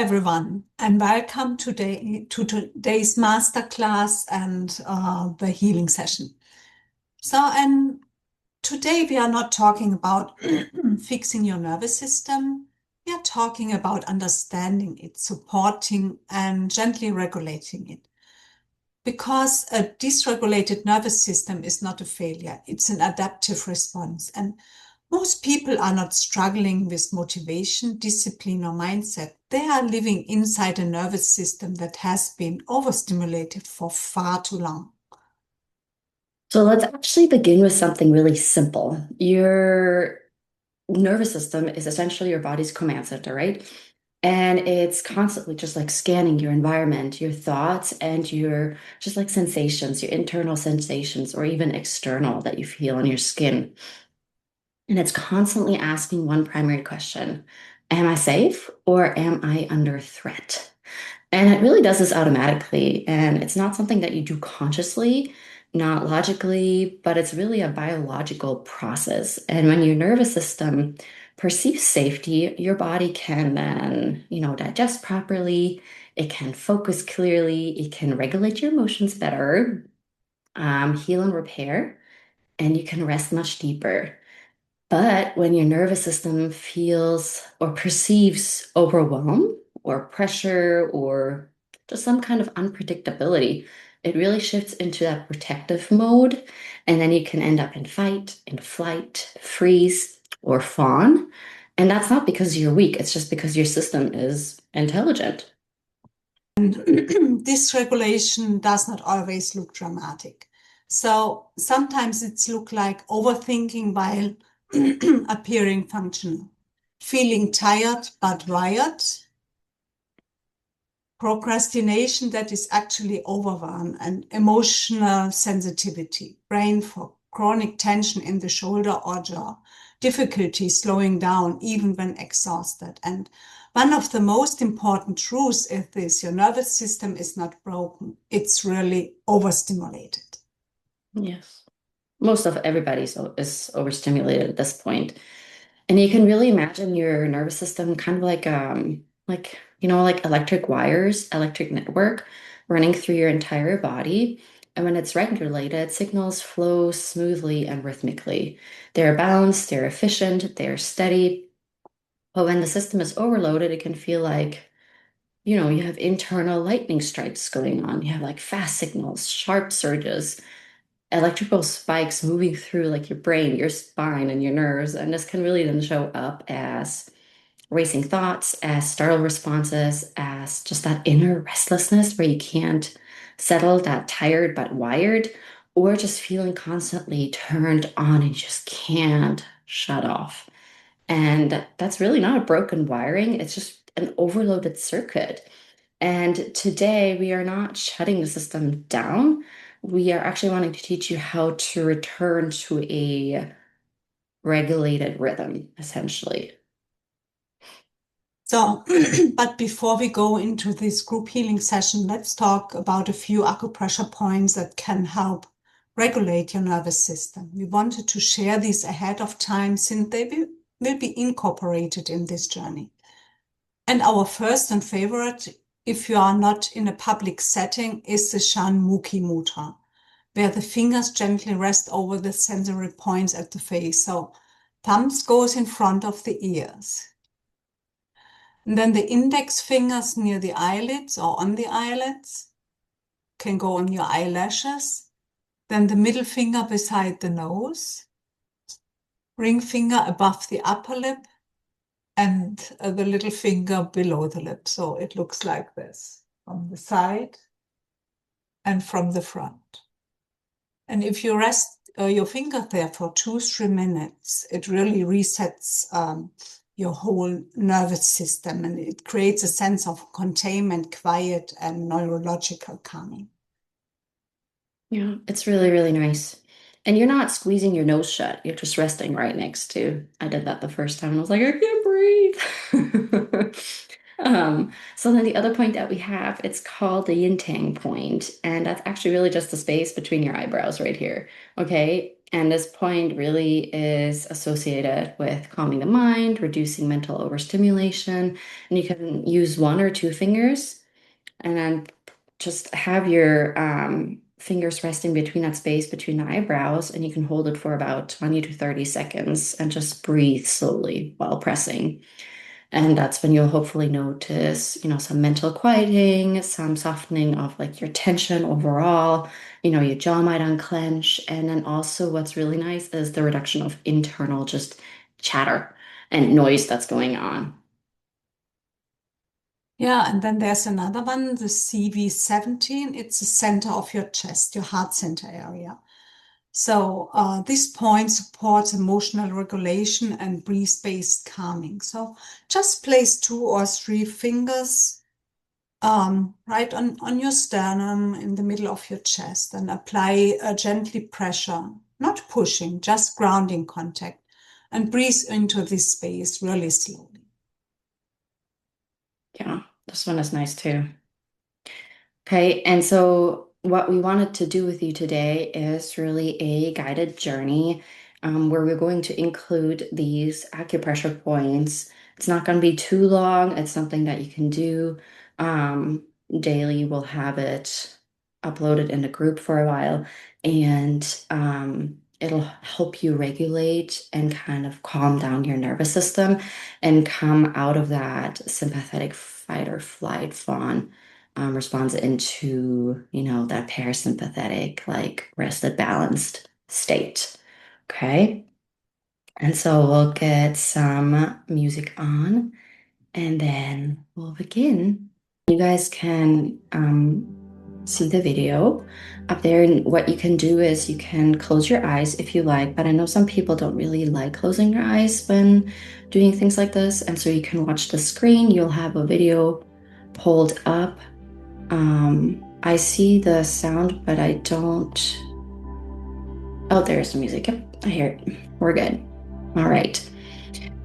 everyone, and welcome to today's masterclass and the healing session. And today we are not talking about fixing your nervous system. We are talking about understanding it, supporting and gently regulating it. Because a dysregulated nervous system is not a failure, it's an adaptive response. And most people are not struggling with motivation, discipline, or mindset. They are living inside a nervous system that has been overstimulated for far too long. So let's actually begin with something really simple. Your nervous system is essentially your body's command center, right? And it's constantly just like scanning your environment, your thoughts, and your just like sensations, your internal sensations, or even external that you feel on your skin. And it's constantly asking one primary question: Am I safe or am I under threat? And it really does this automatically. And it's not something that you do consciously, not logically, but it's really a biological process. And when your nervous system perceives safety, your body can then, digest properly. It can focus clearly. It can regulate your emotions better, heal and repair, and you can rest much deeper. But when your nervous system feels or perceives overwhelm or pressure or just some kind of unpredictability, it really shifts into that protective mode. And then you can end up in fight, in flight, freeze, or fawn. And that's not because you're weak, it's just because your system is intelligent. This regulation does not always look dramatic. So sometimes it's look like overthinking while appearing functional, feeling tired but wired, procrastination that is actually overwhelm, and emotional sensitivity, brain fog, chronic tension in the shoulder or jaw, difficulty slowing down even when exhausted. And one of the most important truths is this: your nervous system is not broken, it's really overstimulated. Yes. Most of everybody is overstimulated at this point. And you can really imagine your nervous system kind of like electric wires, electric network running through your entire body. And when it's regulated, signals flow smoothly and rhythmically. They're balanced, they're efficient, they're steady. But when the system is overloaded, it can feel like, you have internal lightning strikes going on. You have like fast signals, sharp surges, electrical spikes moving through like your brain, your spine, and your nerves. And this can really then show up as racing thoughts, as startle responses, as just that inner restlessness where you can't settle, that tired but wired, or just feeling constantly turned on and you just can't shut off. And that's really not a broken wiring, it's just an overloaded circuit. And today we are not shutting the system down. We are actually wanting to teach you how to return to a regulated rhythm, essentially. So, but before we go into this group healing session, let's talk about a few acupressure points that can help regulate your nervous system. We wanted to share these ahead of time since they will be incorporated in this journey. And our first and favorite, if you are not in a public setting, is the Shan Mukhi Mudra, where the fingers gently rest over the sensory points at the face. So thumbs goes in front of the ears. And then the index fingers near the eyelids or on the eyelids can go on your eyelashes. Then the middle finger beside the nose, ring finger above the upper lip, and the little finger below the lip. So it looks like this from the side and from the front. And if you rest your finger there for 2-3 minutes, it really resets your whole nervous system, and it creates a sense of containment, quiet, and neurological calming. Yeah, it's really, really nice. And you're not squeezing your nose shut. You're just resting right next to. I did that the first time and I was like, I can't breathe. So then the other point that we have, it's called the yin tang point, and that's actually really just the space between your eyebrows right here. Okay. And this point really is associated with calming the mind, reducing mental overstimulation. And you can use one or two fingers and then just have your fingers resting between that space between the eyebrows. And you can hold it for about 20 to 30 seconds and just breathe slowly while pressing. And that's when you'll hopefully notice, some mental quieting, some softening of like your tension overall. Your jaw might unclench. And then also what's really nice is the reduction of internal just chatter and noise that's going on. Yeah, and then there's another one, the CV17. It's the center of your chest, your heart center area. So this point supports emotional regulation and breeze-based calming. So just place 2 or 3 fingers right on your sternum in the middle of your chest and apply a gently pressure, not pushing, just grounding contact, and breathe into this space really slowly. Yeah, this one is nice too. Okay, and so what we wanted to do with you today is really a guided journey where we're going to include these acupressure points. It's not going to be too long. It's something that you can do um, daily. We'll have it uploaded in the group for a while, and it'll help you regulate and kind of calm down your nervous system and come out of that sympathetic fight or flight fawn responds into, that parasympathetic, like rested, balanced state. Okay. And so we'll get some music on and then we'll begin. You guys can see the video up there. And what you can do is you can close your eyes if you like, but I know some people don't really like closing your eyes when doing things like this. And so you can watch the screen. You'll have a video pulled up. I see the sound, but I don't. Oh, there's the music. Yep, I hear it. We're good. All right.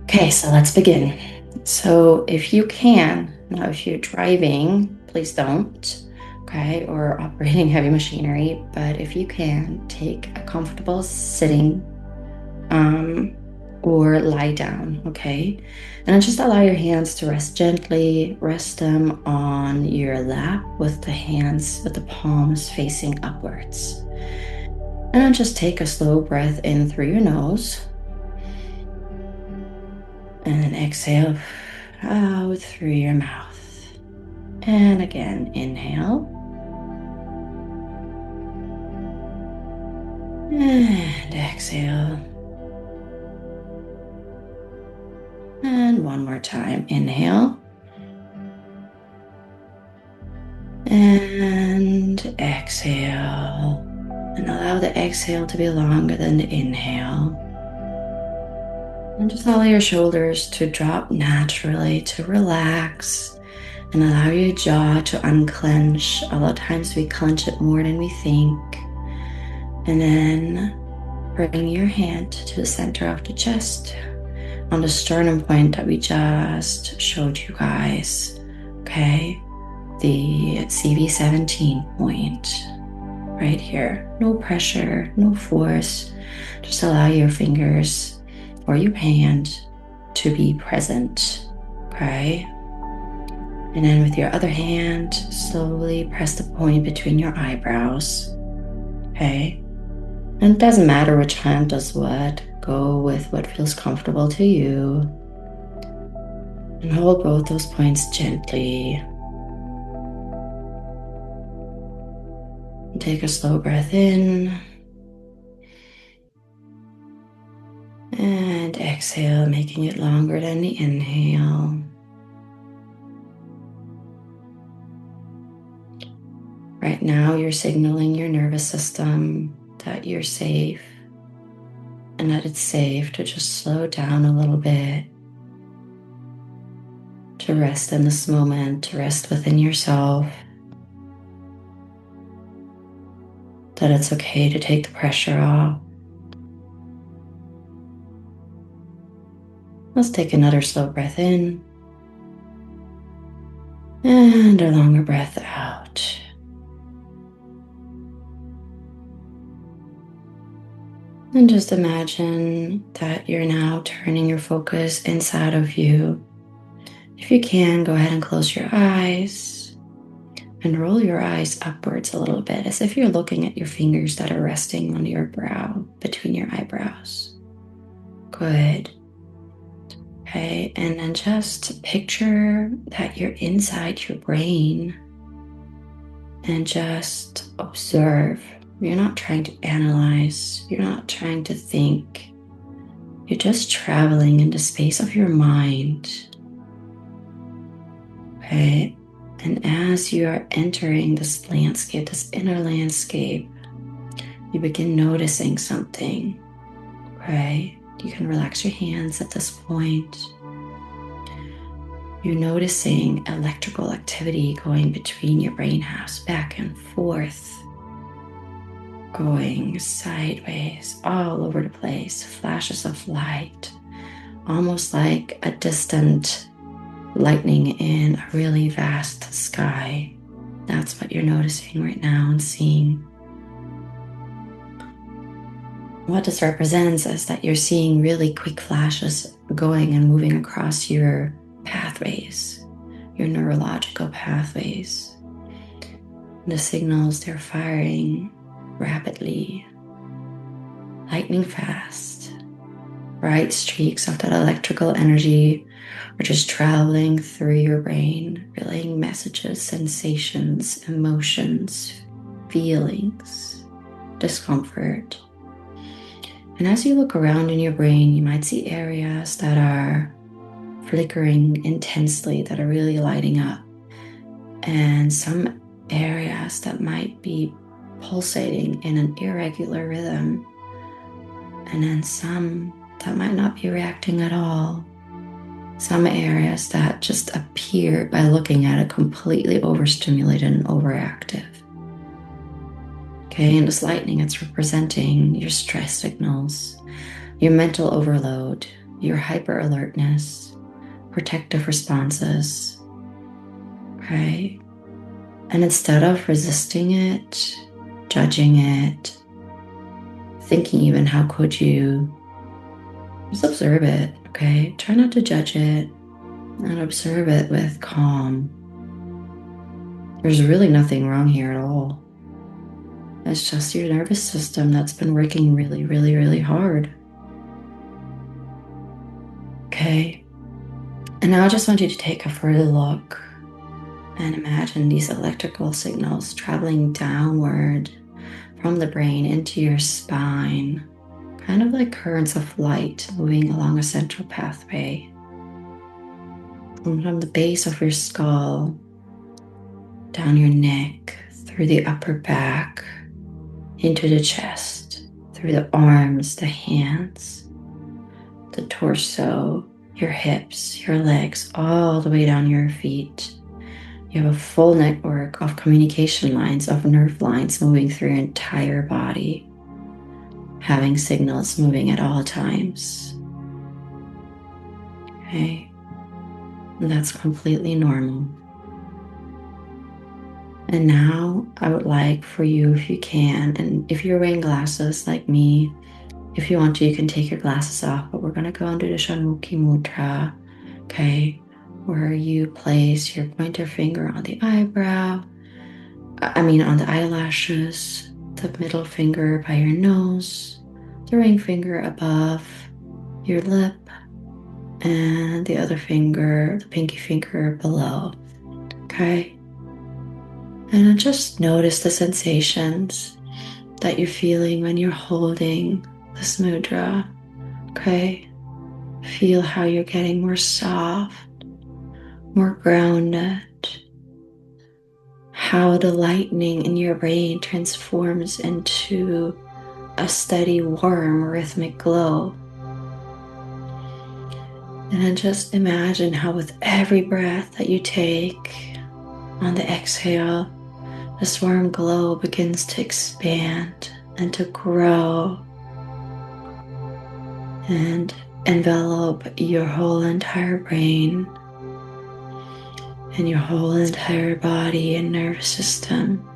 Okay, so let's begin. So if you can, now if you're driving, please don't, okay, or operating heavy machinery, but if you can, take a comfortable sitting or lie down, okay? And then just allow your hands to rest gently, rest them on your lap with the palms facing upwards. And then just take a slow breath in through your nose. And then exhale out through your mouth. And again, inhale. And exhale. And one more time, inhale. And exhale. And allow the exhale to be longer than the inhale. And just allow your shoulders to drop naturally, to relax. And allow your jaw to unclench. A lot of times we clench it more than we think. And then bring your hand to the center of the chest on the sternum point that we just showed you guys. Okay, the CV17 point right here. No pressure, no force. Just allow your fingers or your hand to be present. Okay. And then with your other hand, slowly press the point between your eyebrows. Okay. And it doesn't matter which hand does what. Go with what feels comfortable to you. And hold both those points gently. And take a slow breath in. And exhale, making it longer than the inhale. Right now, you're signaling your nervous system that you're safe and that it's safe to just slow down a little bit, to rest in this moment, to rest within yourself, that it's okay to take the pressure off. Let's take another slow breath in and a longer breath out. And just imagine that you're now turning your focus inside of you. If you can, go ahead and close your eyes and roll your eyes upwards a little bit, as if you're looking at your fingers that are resting on your brow, between your eyebrows. Good. Okay, and then just picture that you're inside your brain and just observe. You're not trying to analyze, you're not trying to think. You're just traveling in the space of your mind. Okay, and as you are entering this landscape, this inner landscape, you begin noticing something. Okay, you can relax your hands at this point. You're noticing electrical activity going between your brain halves, back and forth, going sideways, all over the place, flashes of light, almost like a distant lightning in a really vast sky. That's what you're noticing right now and seeing. What this represents is that you're seeing really quick flashes going and moving across your pathways, your neurological pathways. The signals, they're firing rapidly, lightning fast. Bright streaks of that electrical energy are just traveling through your brain, relaying messages, sensations, emotions, feelings, discomfort. And as you look around in your brain, you might see areas that are flickering intensely, that are really lighting up, and some areas that might be pulsating in an irregular rhythm, and then some that might not be reacting at all. Some areas that just appear, by looking at it, completely overstimulated and overactive. Okay, and this lightning, it's representing your stress signals, your mental overload, your hyper alertness, protective responses. Okay, and instead of resisting it, judging it, thinking even how could you, just observe it. Okay, try not to judge it and observe it with calm. There's really nothing wrong here at all. It's just your nervous system that's been working really, really, really hard. Okay, and now I just want you to take a further look and imagine these electrical signals traveling downward from the brain into your spine, kind of like currents of light moving along a central pathway. And from the base of your skull, down your neck, through the upper back, into the chest, through the arms, the hands, the torso, your hips, your legs, all the way down your feet. You have a full network of communication lines, of nerve lines moving through your entire body, having signals moving at all times. Okay, and that's completely normal. And now I would like for you, if you can, and if you're wearing glasses like me, if you want to, you can take your glasses off, but we're going to go into the Shanmukhi Mudra, okay, where you place your pointer finger on the eyebrow, on the eyelashes, the middle finger by your nose, the ring finger above your lip, and the other finger, the pinky finger below, okay? And just notice the sensations that you're feeling when you're holding this mudra, okay? Feel how you're getting more soft, more grounded, how the lightning in your brain transforms into a steady, warm, rhythmic glow. And then just imagine how with every breath that you take, on the exhale, this warm glow begins to expand and to grow and envelop your whole entire brain and your whole entire body and nervous system.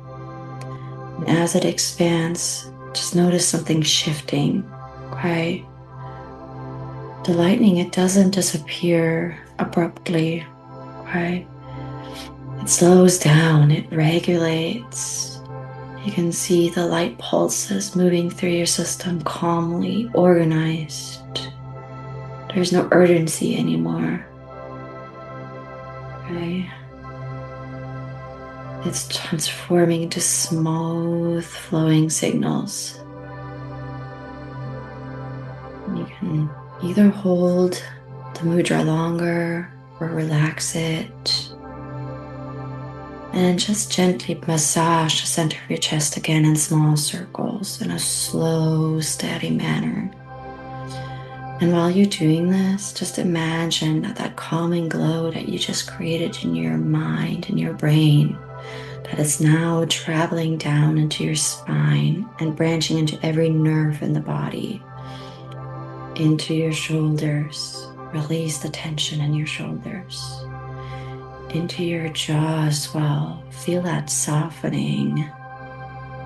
And as it expands, just notice something shifting. Okay. The lightning, it doesn't disappear abruptly. Okay. It slows down, it regulates. You can see the light pulses moving through your system calmly, organized. There's no urgency anymore. Okay. It's transforming into smooth flowing signals. And you can either hold the mudra longer or relax it. And just gently massage the center of your chest again in small circles in a slow, steady manner. And while you're doing this, just imagine that calming glow that you just created in your mind and your brain, that is now traveling down into your spine and branching into every nerve in the body, into your shoulders. Release the tension in your shoulders. Into your jaw as well. Feel that softening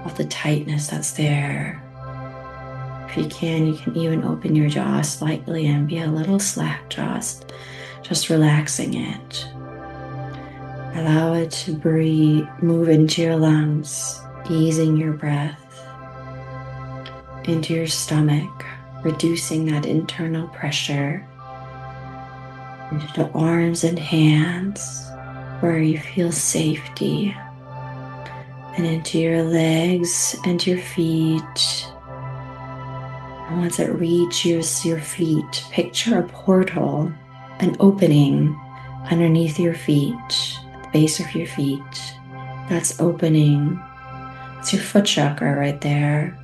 of the tightness that's there. If you can even open your jaw slightly and be a little slack jawed, just relaxing it. Allow it to breathe, move into your lungs, easing your breath, into your stomach, reducing that internal pressure, into the arms and hands where you feel safety, and into your legs and your feet. And once it reaches your feet, picture a portal, an opening underneath your feet, at the base of your feet. That's opening. It's your foot chakra right there.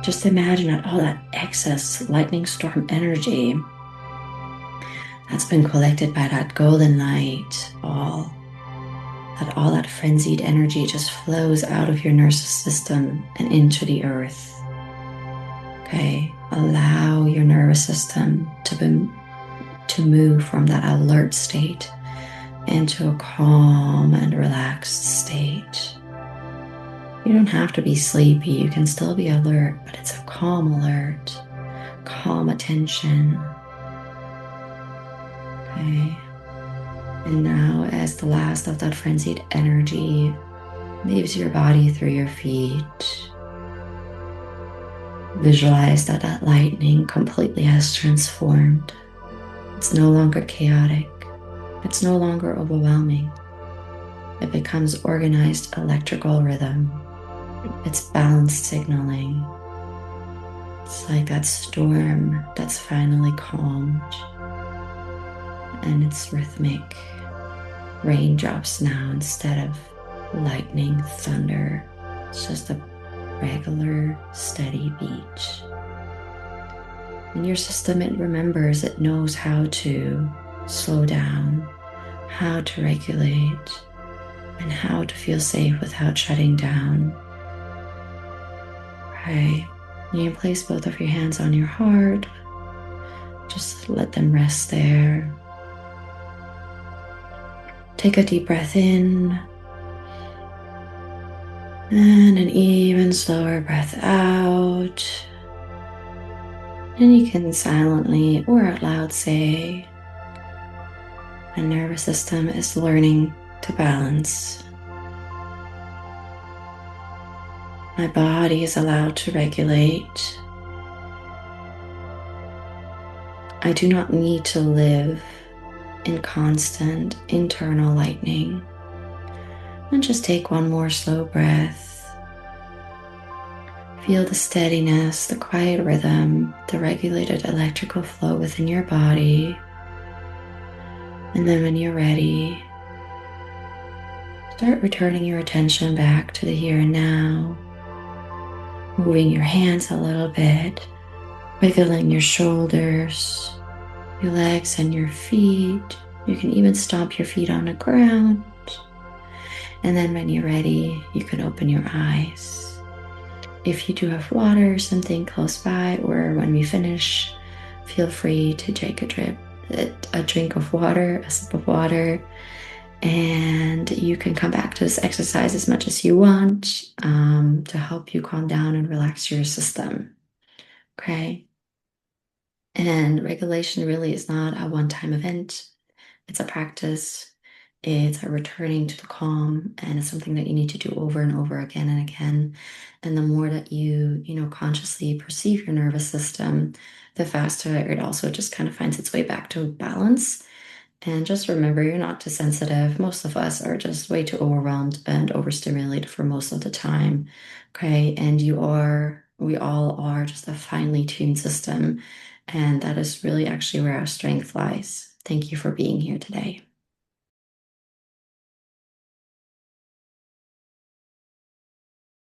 Just imagine that all that excess lightning storm energy that's been collected by that golden light, all that frenzied energy just flows out of your nervous system and into the earth. Okay, allow your nervous system to move from that alert state into a calm and relaxed state. You don't have to be sleepy, you can still be alert, but it's a calm alert, calm attention. Okay, and now as the last of that frenzied energy leaves your body through your feet, visualize that lightning completely has transformed. It's no longer chaotic. It's no longer overwhelming. It becomes organized electrical rhythm. It's balanced signaling. It's like that storm that's finally calmed. And it's rhythmic raindrops now instead of lightning, thunder. It's just a regular, steady beat. And your system, it remembers, it knows how to slow down, how to regulate, and how to feel safe without shutting down. Right. You can place both of your hands on your heart. Just let them rest there. Take a deep breath in. And an even slower breath out. And you can silently or out loud say, my nervous system is learning to balance. My body is allowed to regulate. I do not need to live in constant internal lightning. And just take one more slow breath. Feel the steadiness, the quiet rhythm, the regulated electrical flow within your body. And then when you're ready, start returning your attention back to the here and now. Moving your hands a little bit, wiggling your shoulders, your legs and your feet. You can even stomp your feet on the ground. And then when you're ready, you can open your eyes. If you do have water or something close by, or when we finish, feel free to take a drink of water, a sip of water, and you can come back to this exercise as much as you want to help you calm down and relax your system. Okay? And regulation really is not a one-time event. It's a practice. It's a returning to the calm, and it's something that you need to do over and over again and again. And the more that you consciously perceive your nervous system, the faster it also just kind of finds its way back to balance. And just remember, you're not too sensitive. Most of us are just way too overwhelmed and overstimulated for most of the time. Okay. And we all are just a finely tuned system. And that is really actually where our strength lies. Thank you for being here today.